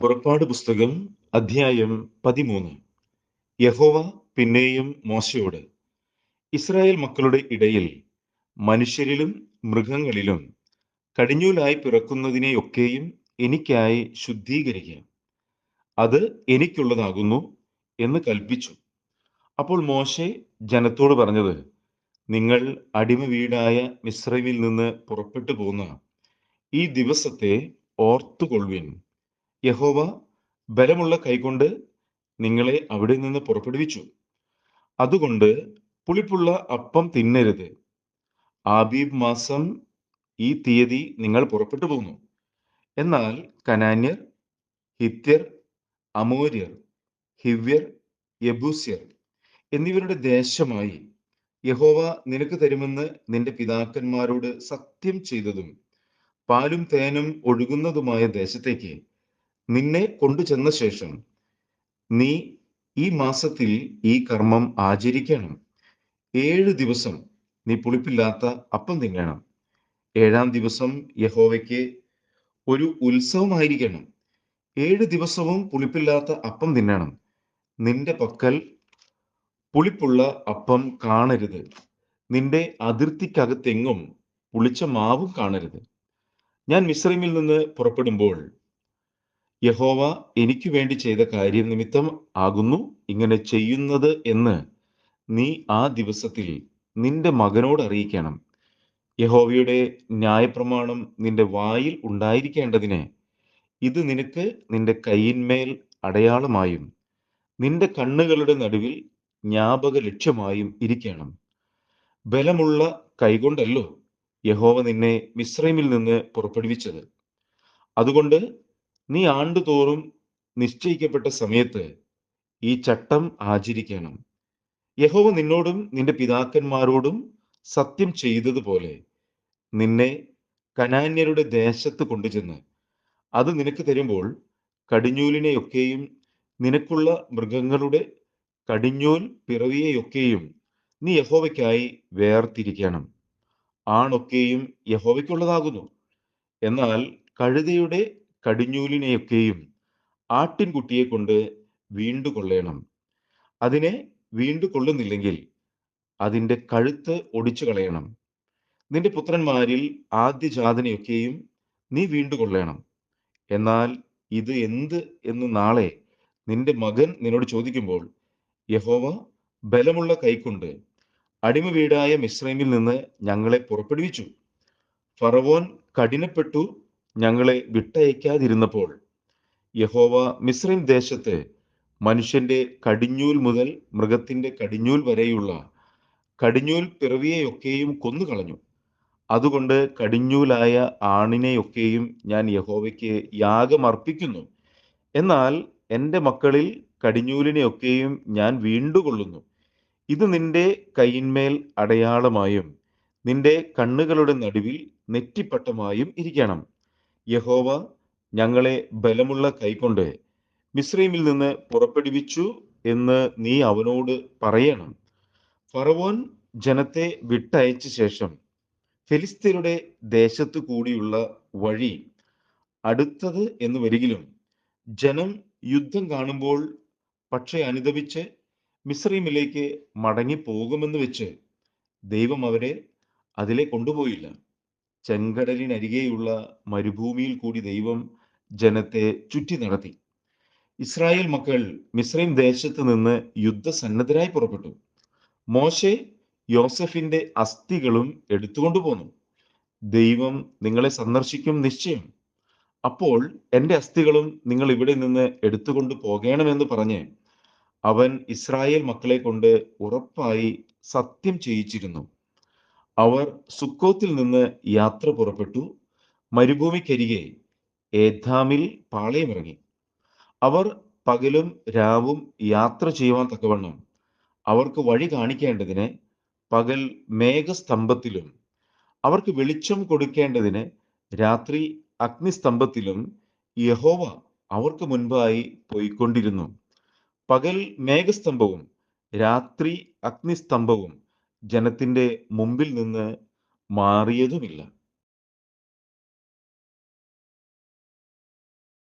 പുറപ്പാട് പുസ്തകം അധ്യായം 13. യഹോവ പിന്നെയും മോശയോട്, ഇസ്രായേൽ മക്കളുടെ ഇടയിൽ മനുഷ്യരിലും മൃഗങ്ങളിലും കടിഞ്ഞൂലായി പിറക്കുന്നതിനെയൊക്കെയും എനിക്കായി ശുദ്ധീകരിക്കുക. അത് എനിക്കുള്ളതാകുന്നു എന്ന് കൽപ്പിച്ചു. അപ്പോൾ മോശെ ജനത്തോട് പറഞ്ഞത്, നിങ്ങൾ അടിമ വീടായ മിസ്രൈമിൽ നിന്ന് പുറപ്പെട്ടു പോന്ന ഈ ദിവസത്തെ ഓർത്തുകൊള്ളുവിൻ. യഹോവ ബലമുള്ള കൈകൊണ്ട് നിങ്ങളെ അവിടെ നിന്ന് പുറപ്പെടുവിച്ചു. അതുകൊണ്ട് പുളിപ്പുള്ള അപ്പം തിന്നരുത്. ആബീബ് മാസം ഈ തീയതി നിങ്ങൾ പുറപ്പെട്ടു പോന്നു. എന്നാൽ കനാന്യർ, ഹിത്യർ, അമോര്യർ, ഹിവ്യർ, യെബൂസ്യർ എന്നിവരുടെ ദേശമായി യഹോവ നിനക്ക് തരുമെന്ന് നിന്റെ പിതാക്കന്മാരോട് സത്യം ചെയ്തതും പാലും തേനും ഒഴുകുന്നതുമായ ദേശത്തേക്ക് നിന്നെ കൊണ്ടുചെന്ന ശേഷം നീ ഈ മാസത്തിൽ ഈ കർമ്മം ആചരിക്കണം. 7 ദിവസം നീ പുളിപ്പില്ലാത്ത അപ്പം തിന്നണം. 7-ാം ദിവസം യഹോവയ്ക്ക് ഒരു ഉത്സവമായിരിക്കണം. 7 ദിവസവും പുളിപ്പില്ലാത്ത അപ്പം തിന്നണം. നിന്റെ പക്കൽ പുളിപ്പുള്ള അപ്പം കാണരുത്. നിന്റെ അതിർത്തിക്കകത്തെങ്ങും പുളിച്ച മാവും കാണരുത്. ഞാൻ മിസ്രൈമിൽ നിന്ന് പുറപ്പെടുമ്പോൾ യഹോവ എനിക്ക് വേണ്ടി ചെയ്ത കാര്യം നിമിത്തം ആകുന്നു ഇങ്ങനെ ചെയ്യുന്നത് എന്ന് നീ ആ ദിവസത്തിൽ നിന്റെ മകനോട് അറിയിക്കണം. യഹോവയുടെ ന്യായപ്രമാണം നിന്റെ വായിൽ ഉണ്ടായിരിക്കേണ്ടതിന് ഇത് നിനക്ക് നിന്റെ കൈയിന്മേൽ അടയാളമായും നിന്റെ കണ്ണുകളുടെ നടുവിൽ ജ്ഞാപക ലക്ഷ്യമായും ഇരിക്കണം. ബലമുള്ള കൈകൊണ്ടല്ലോ യഹോവ നിന്നെ മിസ്രൈമിൽ നിന്ന് പുറപ്പെടുവിച്ചത്. അതുകൊണ്ട് നീ ആണ്ടുതോറും നിശ്ചയിക്കപ്പെട്ട സമയത്ത് ഈ ചട്ടം ആചരിക്കണം. യഹോവ നിന്നോടും നിന്റെ പിതാക്കന്മാരോടും സത്യം ചെയ്തതുപോലെ നിന്നെ കനാന്യരുടെ ദേശത്ത് കൊണ്ടുചെന്ന് അത് നിനക്ക് തരുമ്പോൾ കടിഞ്ഞൂലിനെയൊക്കെയും നിനക്കുള്ള മൃഗങ്ങളുടെ കടിഞ്ഞൂൽ പിറവിയെയൊക്കെയും നീ യഹോവയ്ക്കായി വേർതിരിക്കണം. ആണൊക്കെയും യഹോവയ്ക്കുള്ളതാകുന്നു. എന്നാൽ കഴുതയുടെ കടിഞ്ഞൂലിനെയൊക്കെയും ആട്ടിൻകുട്ടിയെ കൊണ്ട് വീണ്ടുകൊള്ളേണം. അതിനെ വീണ്ടുകൊള്ളുന്നില്ലെങ്കിൽ അതിൻ്റെ കഴുത്ത് ഒടിച്ചു കളയണം. നിന്റെ പുത്രന്മാരിൽ ആദ്യജാതനെയൊക്കെയും നീ വീണ്ടുകൊള്ളേണം. എന്നാൽ ഇത് എന്ത് എന്ന് നാളെ നിന്റെ മകൻ നിന്നോട് ചോദിക്കുമ്പോൾ യഹോവ ബലമുള്ള കൈക്കൊണ്ട് അടിമ വീടായ മിസ്രൈമിൽ നിന്ന് ഞങ്ങളെ പുറപ്പെടുവിച്ചു. ഫറവോൻ കഠിനപ്പെട്ടു ഞങ്ങളെ വിട്ടയക്കാതിരുന്നപ്പോൾ യഹോവ മിസ്രൈം ദേശത്ത് മനുഷ്യന്റെ കടിഞ്ഞൂൽ മുതൽ മൃഗത്തിന്റെ കടിഞ്ഞൂൽ വരെയുള്ള കടിഞ്ഞൂൽ പിറവിയെയൊക്കെയും കൊന്നുകളഞ്ഞു. അതുകൊണ്ട് കടിഞ്ഞൂലായ ആണിനെയൊക്കെയും ഞാൻ യഹോവയ്ക്ക് യാഗമർപ്പിക്കുന്നു. എന്നാൽ എൻ്റെ മക്കളിൽ കടിഞ്ഞൂലിനെയൊക്കെയും ഞാൻ വീണ്ടുകൊള്ളുന്നു. ഇത് നിന്റെ കൈയിന്മേൽ അടയാളമായും നിന്റെ കണ്ണുകളുടെ നടുവിൽ നെറ്റിപ്പട്ടമായും ഇരിക്കണം. യഹോവ ഞങ്ങളെ ബലമുള്ള കൈകൊണ്ട് മിസ്രൈമിൽ നിന്ന് പുറപ്പെടുവിച്ചു എന്ന് നീ അവനോട് പറയണം. ഫറവോൻ ജനത്തെ വിട്ടയച്ച ശേഷം ഫെലിസ്ത്യരുടെ ദേശത്തു കൂടിയുള്ള വഴി അടുത്തത് എന്ന് വരികിലും ജനം യുദ്ധം കാണുമ്പോൾ പക്ഷെ അനുതപിച്ച് മിസ്രൈമിലേക്ക് മടങ്ങിപ്പോകുമെന്ന് വെച്ച് ദൈവം അവരെ അതിലെ കൊണ്ടുപോയില്ല. ചെങ്കടലിനരികെയുള്ള മരുഭൂമിയിൽ കൂടി ദൈവം ജനത്തെ ചുറ്റി നടത്തി. ഇസ്രായേൽ മക്കൾ മിസ്രൈം ദേശത്ത് നിന്ന് യുദ്ധസന്നദ്ധരായി പുറപ്പെട്ടു. മോശെ യോസഫിന്റെ അസ്ഥികളും എടുത്തുകൊണ്ടുപോന്നു. ദൈവം നിങ്ങളെ സന്ദർശിക്കും നിശ്ചയം. അപ്പോൾ എൻ്റെ അസ്ഥികളും നിങ്ങൾ ഇവിടെ നിന്ന് എടുത്തുകൊണ്ട് പോകണമെന്ന് പറഞ്ഞ് അവൻ ഇസ്രായേൽ മക്കളെ കൊണ്ട് ഉറപ്പായി സത്യം ചെയ്യിച്ചിരുന്നു. അവർ സുക്കോത്തിൽ നിന്ന് യാത്ര പുറപ്പെട്ടു മരുഭൂമിക്കരികെ ഏഥാമിൽ പാളയമിറങ്ങി. അവർ പകലും രാവും യാത്ര ചെയ്യുവാൻ തക്കവണ്ണം അവർക്ക് വഴി കാണിക്കേണ്ടതിന് പകൽ മേഘസ്തംഭത്തിലും അവർക്ക് വെളിച്ചം കൊടുക്കേണ്ടതിന് രാത്രി അഗ്നിസ്തംഭത്തിലും യഹോവ അവർക്ക് മുൻപായി പോയിക്കൊണ്ടിരുന്നു. പകൽ മേഘസ്തംഭവും രാത്രി അഗ്നിസ്തംഭവും ജനത്തിന്റെ മുമ്പിൽ നിന്ന് മാറിയതുമില്ല.